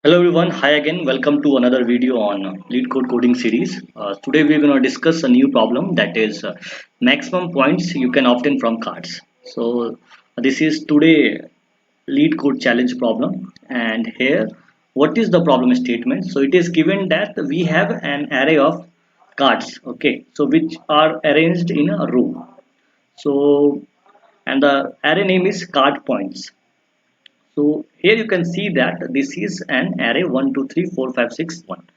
Hello everyone, hi again. Welcome to another video on Leet Code Coding Series. Today we're going to discuss a new problem that is maximum points you can obtain from cards. This is today Leet Code challenge problem, and here what is the problem statement? So it is given that we have an array of cards, okay, so which are arranged in a row. So and the array name is card points. So here you can see that this is an array 1, 2, 3, 4, 5, 6, 1.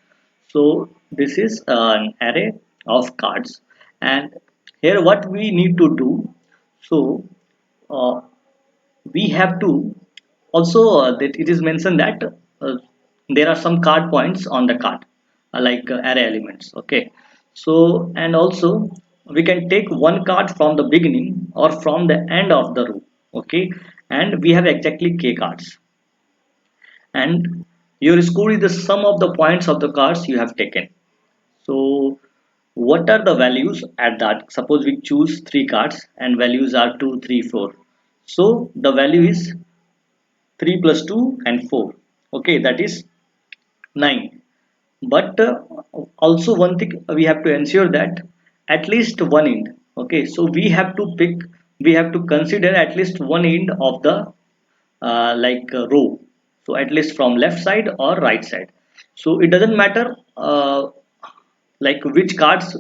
So this is an array of cards, and here what we need to do. So uh, we have to also that it is mentioned that there are some card points on the card like array elements, okay. So and also we can take one card from the beginning or from the end of the row, okay, and we have exactly k cards, and your score is the sum of the points of the cards you have taken. So what are the values at that? Suppose we choose three cards and values are 2, 3, 4. So the value is 3 plus 2 and 4. Okay, that is 9. But also one thing we have to ensure that at least one end. Okay, so we have to consider at least one end of the row, so at least from left side or right side. So it doesn't matter like which cards,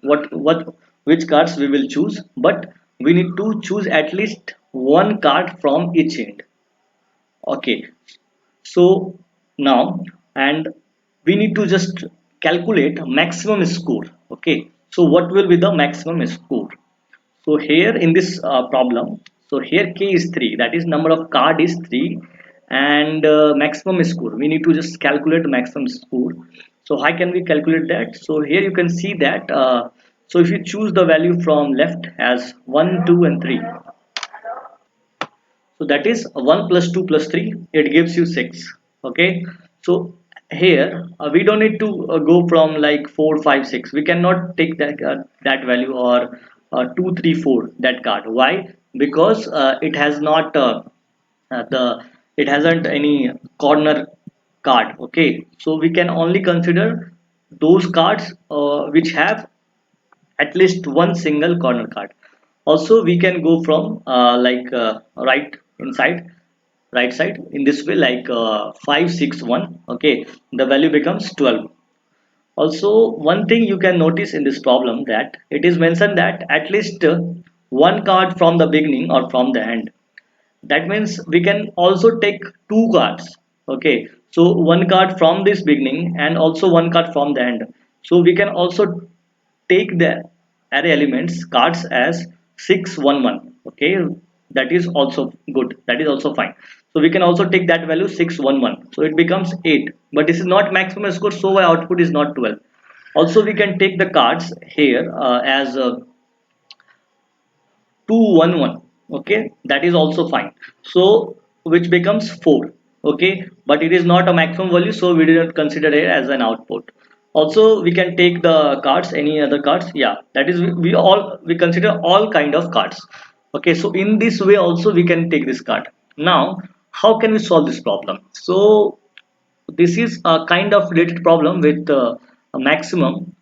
what which cards we will choose, but we need to choose at least one card from each end, okay. So now, and we need to just calculate maximum score, okay. So what will be the maximum score? So here in this problem, so here k is 3, that is number of card is 3, and maximum score we need to just calculate maximum score. So how can we calculate that? So here you can see that so if you choose the value from left as 1, 2 and 3, so that is 1 plus 2 plus 3, it gives you 6, okay. So here we don't need to go from like 4, 5, 6. We cannot take that value or 2, 3, 4 that card. Why? Because it has not the it hasn't any corner card, okay. So we can only consider those cards which have at least one single corner card. Also we can go from right side in this way, like 5, 6, 1, okay. The value becomes 12. Also one thing you can notice in this problem, that it is mentioned that at least one card from the beginning or from the end. That means we can also take two cards, okay. So one card from this beginning and also one card from the end. So we can also take the array elements cards as 611, okay. That is also good, that is also fine. So we can also take that value 611, so it becomes 8, but this is not maximum score, so our output is not 12. Also we can take the cards here as 211, okay, that is also fine. So which becomes 4, okay, but it is not a maximum value, so we didn't consider it as an output. Also we can take the cards, any other cards, yeah, that is we consider all kind of cards, okay. So in this way also we can take this card. Now how can we solve this problem? So this is a kind of related problem with a maximum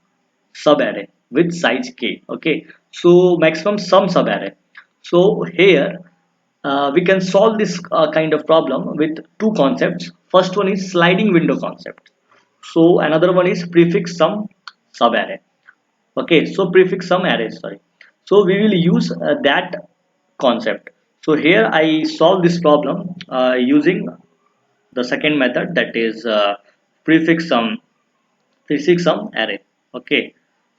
subarray with size k, okay. So maximum sum subarray. So here we can solve this kind of problem with two concepts. First one is sliding window concept, so another one is prefix sum subarray, okay. So prefix sum array, sorry. So we will use that concept. So here I solve this problem using the second method, that is prefix sum PrefixSum array, okay.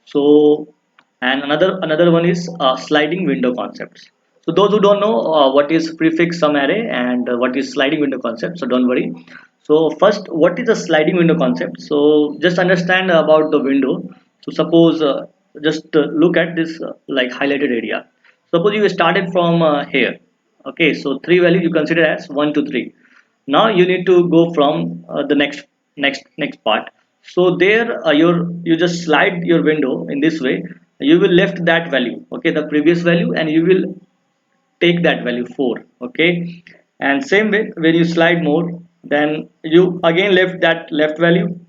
So and another one is sliding window concepts. So those who don't know what is PrefixSum array and what is sliding window concept, so don't worry. So first, what is a sliding window concept? So just understand about the window. So suppose just look at this like highlighted area. Suppose you started from here, okay. So three values you consider as 1 to 3. Now you need to go from the next part. So there you just slide your window in this way. You will left that value, okay, the previous value, and you will take that value 4, okay. And same way when you slide more, then you again left that left value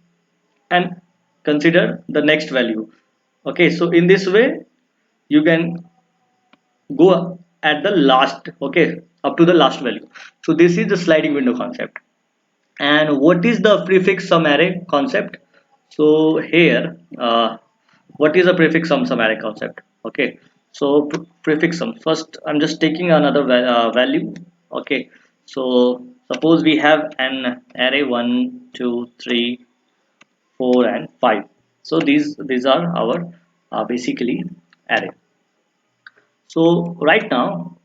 and consider the next value. Okay, so in this way you can go at the last, okay, up to the last value. So this is the sliding window concept. And what is the prefix sum array concept? So here, what is a prefix sum array concept? Okay, so prefix sum. First, I'm just taking another value. Okay, so suppose we have an array 1, 2, 3, 4, and 5. So these are our basically array. So right now,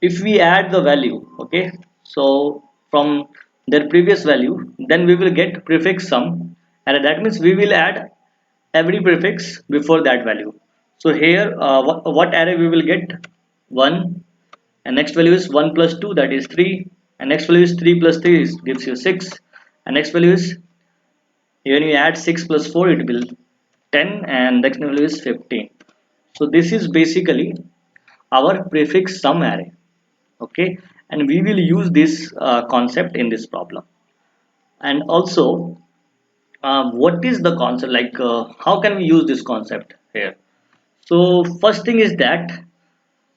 if we add the value, okay, so from their previous value, then we will get prefix sum, and that means we will add every prefix before that value. So here what array we will get? 1, and next value is 1 plus 2, that is 3, and next value is 3 plus 3 gives you 6, and next value is, when you add 6 plus 4 it will 10, and next value is 15. So this is basically our prefix sum array. Okay, and we will use this concept in this problem. And also, what is the concept, like how can we use this concept here? So first thing is that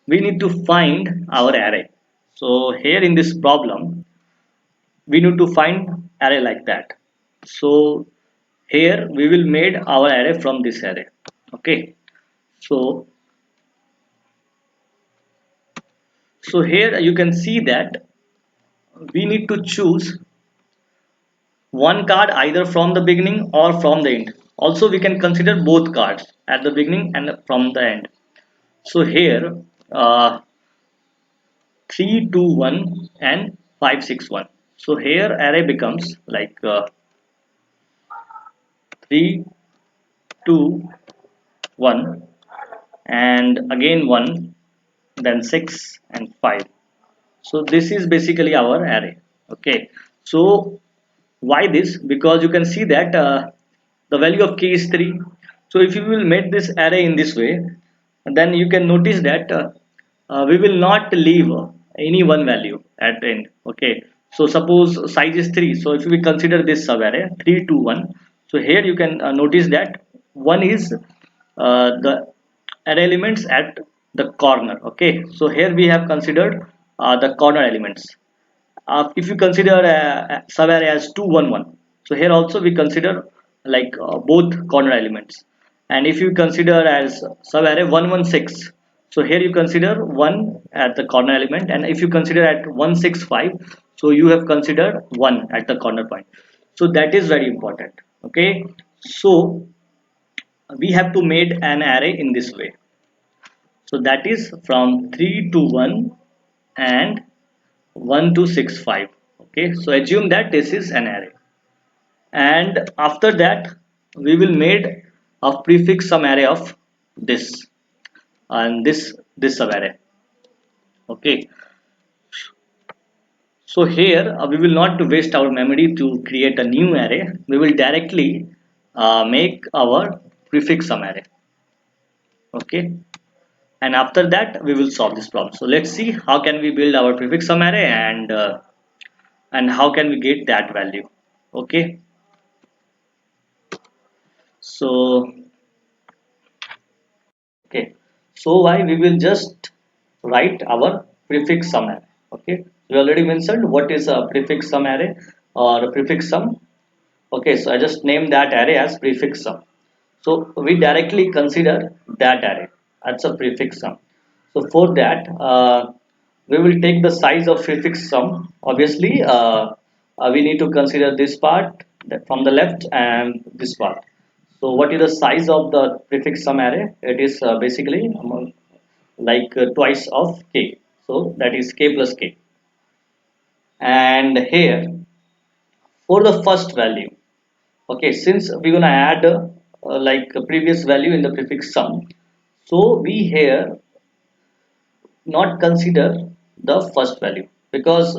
we need to find our array. So here in this problem we need to find array like that. So here we will made our array from this array. Okay, so here you can see that we need to choose one card either from the beginning or from the end. Also we can consider both cards at the beginning and from the end. So here 3 2 1 and 5 6 1. So here array becomes like 3 2 1 and again 1, then 6 and 5. So this is basically our array. Okay, so why this? Because you can see that the value of key is 3. So if you will make this array in this way, then you can notice that we will not leave any one value at the end. Okay, so suppose size is 3, so if we consider this sub array 3 2 1, so here you can notice that 1 is the array elements at the corner. Okay, so here we have considered the corner elements. If you consider subarray as 211, so here also we consider like both corner elements. And if you consider as subarray 116, so here you consider 1 at the corner element, and if you consider at 165, so you have considered 1 at the corner point. So that is very important. Okay, so we have to made an array in this way. So that is from 3 to 1 and 1 to 65. Okay, so assume that this is an array, and after that we will made a prefix sum array of this and this subarray. Okay, so here we will not waste our memory to create a new array. We will directly make our prefix sum array. Okay, and after that we will solve this problem. So let's see how can we build our prefix sum array, and how can we get that value. Okay, so okay, so why we will just write our prefix sum array. Okay, we already mentioned what is a prefix sum array or a prefix sum. Okay, so I just named that array as prefix sum. So we directly consider that array as a prefix sum. So for that we will take the size of prefix sum. Obviously we need to consider this part from the left and this part. So what is the size of the prefix sum array? It is basically like twice of k. So that is k plus k. And here for the first value, okay, since we're gonna add like a previous value in the prefix sum, so we here not consider the first value, because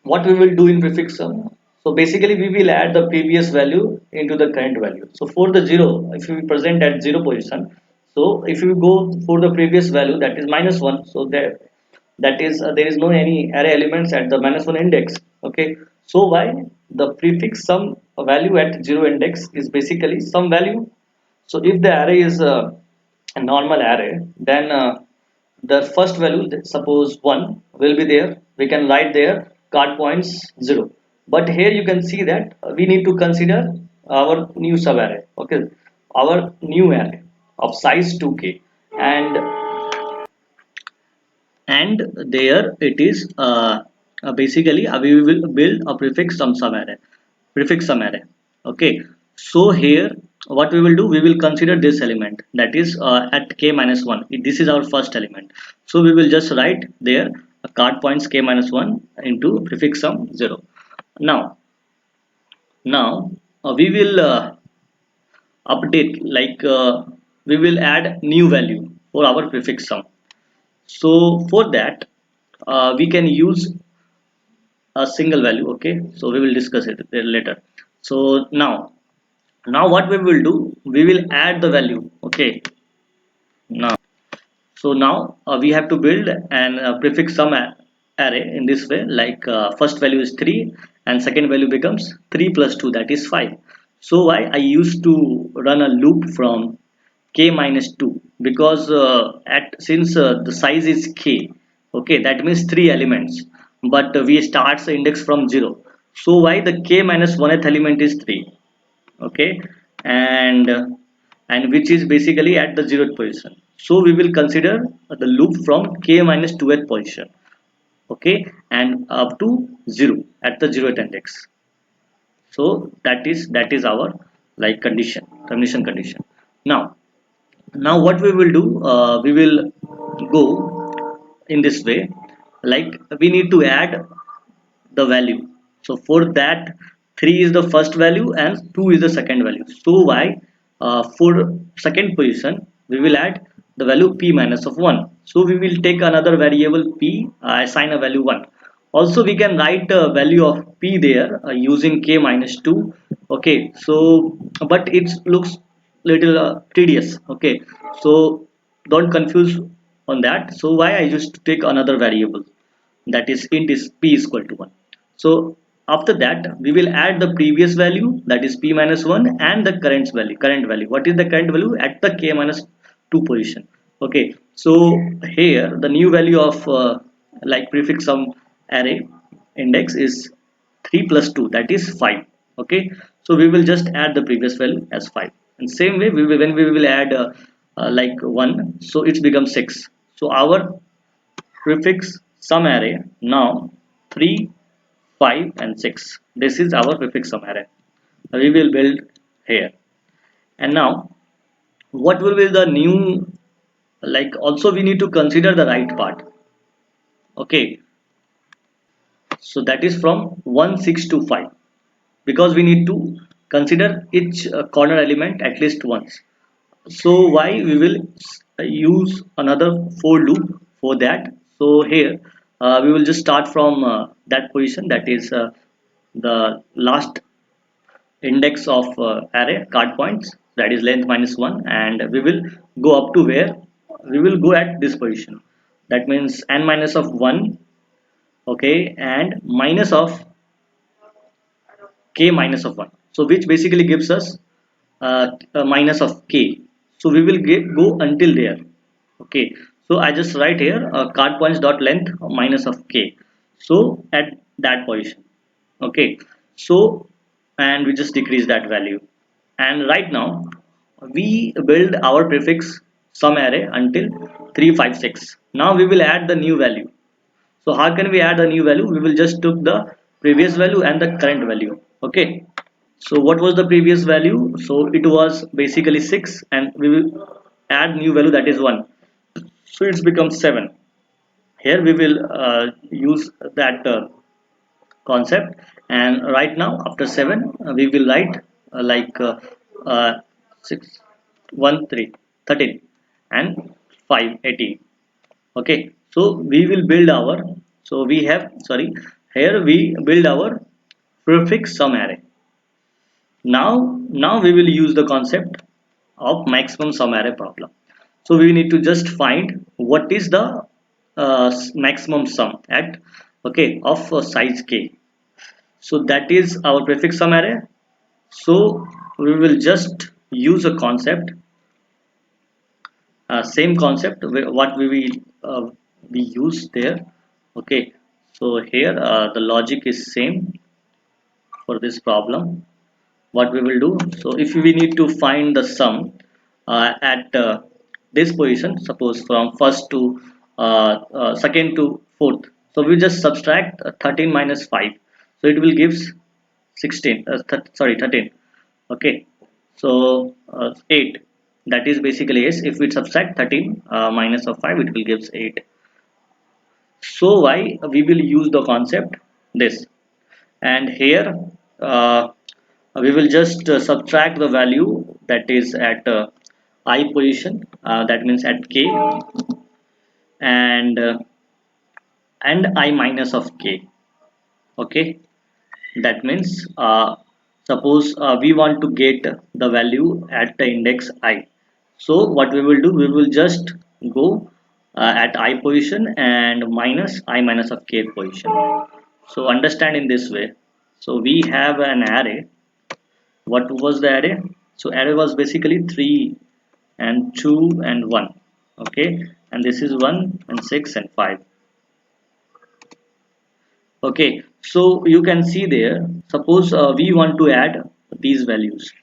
what we will do in prefix sum, so basically we will add the previous value into the current value. So for the 0, if we present at 0 position, so if you go for the previous value, that is -1, so there that is there is no any array elements at the -1 index. Okay, so why the prefix sum value at 0 index is basically some value. So if the array is a normal array, then the first value, suppose 1, will be there. We can write there card points 0. But here you can see that we need to consider our new subarray. Okay, our new array of size 2k, and there it is basically we will build a prefix sum array. Okay, so here what we will do, we will consider this element, that is at k minus 1. This is our first element, so we will just write there card points k minus 1 into prefix sum 0. Now we will update, like we will add new value for our prefix sum. So for that we can use a single value. Okay, so we will discuss it later. So now what we will do, we will add the value. Okay, now now we have to build an prefix sum array in this way, like first value is 3 and second value becomes 3 plus 2, that is 5. So why I used to run a loop from k minus 2, because at since the size is k, okay, that means 3 elements, but we start the index from 0. So why the k minus 1th element is 3. Okay, and which is basically at the 0th position. So we will consider the loop from k minus 2th position. Okay, and up to 0 at the 0th index. So that is our like condition, termination condition. Now what we will do, we will go in this way, like we need to add the value. So for that, 3 is the first value and 2 is the second value. So why for second position we will add the value p minus of 1. So we will take another variable p, assign a value 1. Also we can write a value of p there using k minus 2. Okay, so but it looks little tedious. Okay, so don't confuse on that. So why I used to take another variable, that is int is p is equal to 1. So after that we will add the previous value, that is p minus 1, and the current value. What is the current value at the k minus 2 position? Okay, so here the new value of like prefix sum array index is 3 plus 2, that is 5. Okay, so we will just add the previous value as 5, and same way we will, when we will add like 1, so it becomes 6. So our prefix sum array now 3, 5 and 6. This is our prefix sum array we will build here. And now what will be the new, like also we need to consider the right part. Okay, so that is from 1 6 to 5, because we need to consider each corner element at least once. So why we will use another for loop for that. So here we will just start from that position, that is the last index of array card points, that is length minus 1, and we will go up to where we will go at this position, that means n minus of 1. Okay, and minus of k minus of 1, so which basically gives us a minus of k. So we will go until there. Okay, so I just write here card points dot length minus of k, so at that position. Okay, so and we just decrease that value, and right now we build our prefix sum array until 356. Now we will add the new value. So how can we add a new value? We will just took the previous value and the current value. Okay, so what was the previous value? So it was basically 6, and we will add new value, that is 1. So it's become 7. Here we will use that concept, and right now after 7 we will write like uh, 6 1 3 13 and 5 18. Okay, so we will build our, so we have, sorry, here we build our prefix sum array. Now we will use the concept of maximum sum array problem. So we need to just find what is the maximum sum at, okay, of size k. So that is our prefix sum array. So we will just use a concept, same concept what we will we use there. Okay, so here the logic is same for this problem. What we will do, so if we need to find the sum at this position, suppose from first to second to fourth, so we just subtract 13 minus 5, so it will gives 16, sorry, 13. Okay, so 8, that is basically yes, if we subtract 13 minus of 5, it will gives 8. So why we will use the concept this, and here uh, we will just subtract the value that is at I position, that means at k, and I minus of k. Okay, that means suppose we want to get the value at the index I. So what we will do, we will just go at I position and minus I minus of k position. So understand in this way. So we have an array. What was the array? So array was basically 3 and 2 and 1. Okay, and this is 1 and 6 and 5. Okay, so you can see there, suppose we want to add these values.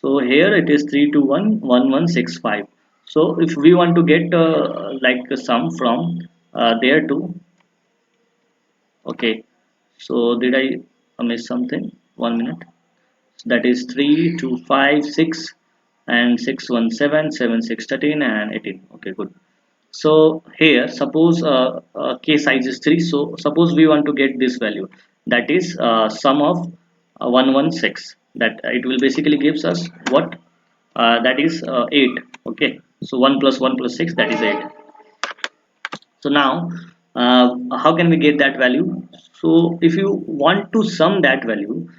So here it is 3 to 1 1 1 6 5. So if we want to get like a sum from there to, okay, so did I miss something? 1 minute. That is 3 2 5 6 and 6 1 7 7 6 13 and 18. Okay, good. So here suppose k size is 3, so suppose we want to get this value, that is sum of 116, that it will basically gives us what, that is 8. Okay, so 1 plus 1 plus 6, that is 8. So now how can we get that value? So if you want to sum that value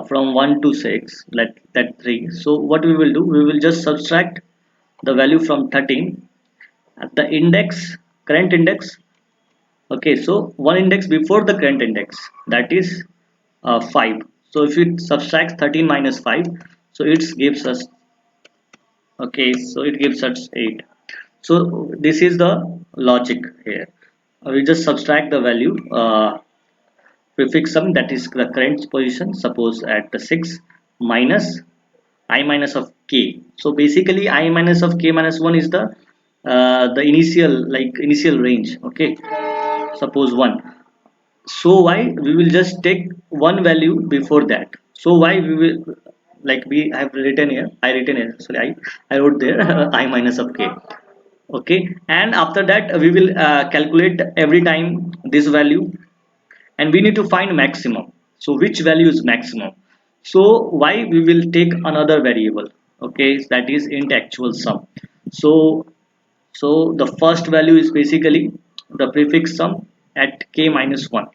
from 1 to 6, like that 3, so what we will do, we will just subtract the value from 13 at the index, current index. Okay, so one index before the current index, that is 5. So if it subtracts 13 minus 5, so it gives us, okay, so it gives us 8. So this is the logic here. We just subtract the value prefix sum, that is the current position, suppose at the 6, minus I minus of k. So basically I minus of k minus 1 is the initial, like initial range. Okay, suppose 1. So why we will just take one value before that. So why we will, like we have written here, I written here, sorry, I wrote there I minus of k. Okay, and after that we will calculate every time this value, and we need to find maximum. So which value is maximum? So why we will take another variable, okay, that is int actual sum. So the first value is basically the prefix sum at k minus 1.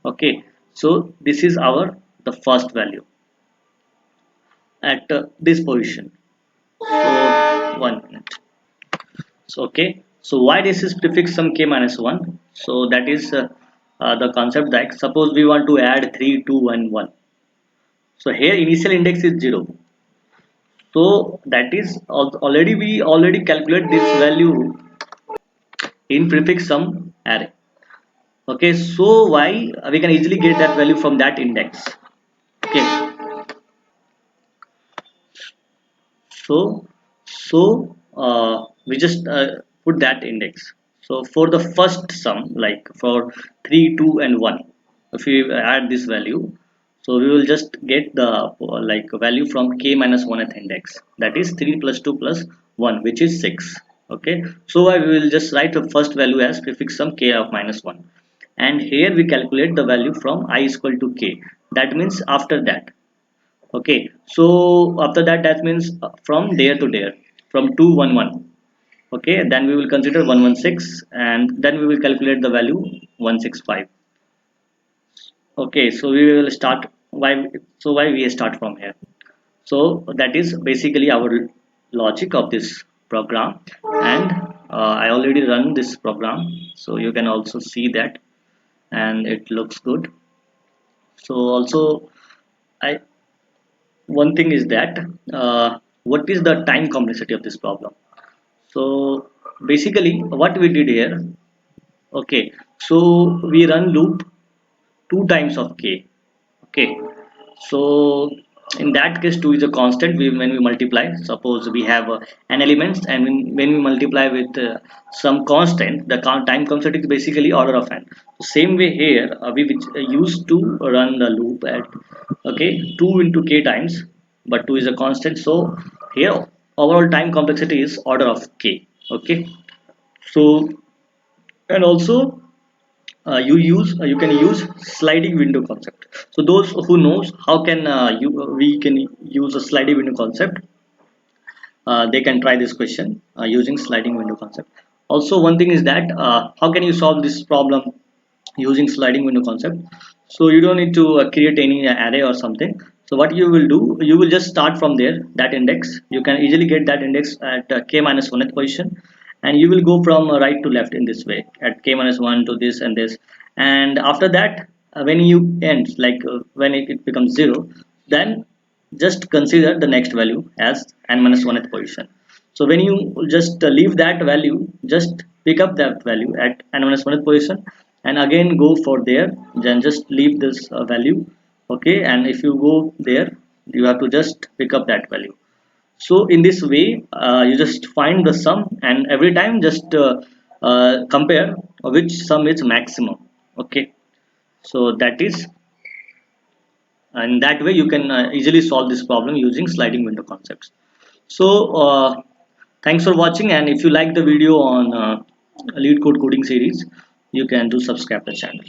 Okay, so this is our the first value at this position. So 1 minute. So okay, so why this is prefix sum k minus 1? So that is the concept that suppose we want to add 3 2 and 1. So here initial index is 0. So that is already, we already calculate this value in prefix sum array. Okay, so why we can easily get that value from that index. Okay, so we just put that index. So for the first sum, like for 3 2 and 1, if we add this value, so we will just get the like value from k minus 1th index, that is 3 plus 2 plus 1, which is 6. Okay, so I will just write the first value as prefix sum k of minus 1, and here we calculate the value from I is equal to k, that means after that. Okay, so after that, that means from there to there, from 211. Okay, then we will consider 116, and then we will calculate the value 165. Okay, so we will start, why, so why we start from here? So that is basically our logic of this program. And I already run this program, so you can also see that, and it looks good. So also, I one thing is that what is the time complexity of this problem? So basically, what we did here, okay, so we run loop 2 times of k. Okay, so in that case 2 is a constant. When we multiply, suppose we have an elements, and when we multiply with some constant, the time constant is basically order of n. Same way here, we used to run the loop at, okay, 2 into k times, but 2 is a constant, so here overall time complexity is order of k. Okay, so, and also you can use sliding window concept. So those who knows how can we can use a sliding window concept, they can try this question using sliding window concept. Also, one thing is that how can you solve this problem using sliding window concept? So you don't need to create any array or something. So what you will do, you will just start from there, that index. You can easily get that index at k minus 1th position, and you will go from right to left in this way at k minus 1 to this and this. And after that, when you end, like when it becomes 0, then just consider the next value as n minus 1th position. So when you just leave that value, just pick up that value at n minus 1th position, and again go for there, then just leave this value. Okay, and if you go there, you have to just pick up that value. So in this way, you just find the sum, and every time just compare which sum is maximum. Okay, so that is, and that way you can easily solve this problem using sliding window concepts. So thanks for watching, and if you like the video on Leet Code Coding series, you can do subscribe the channel.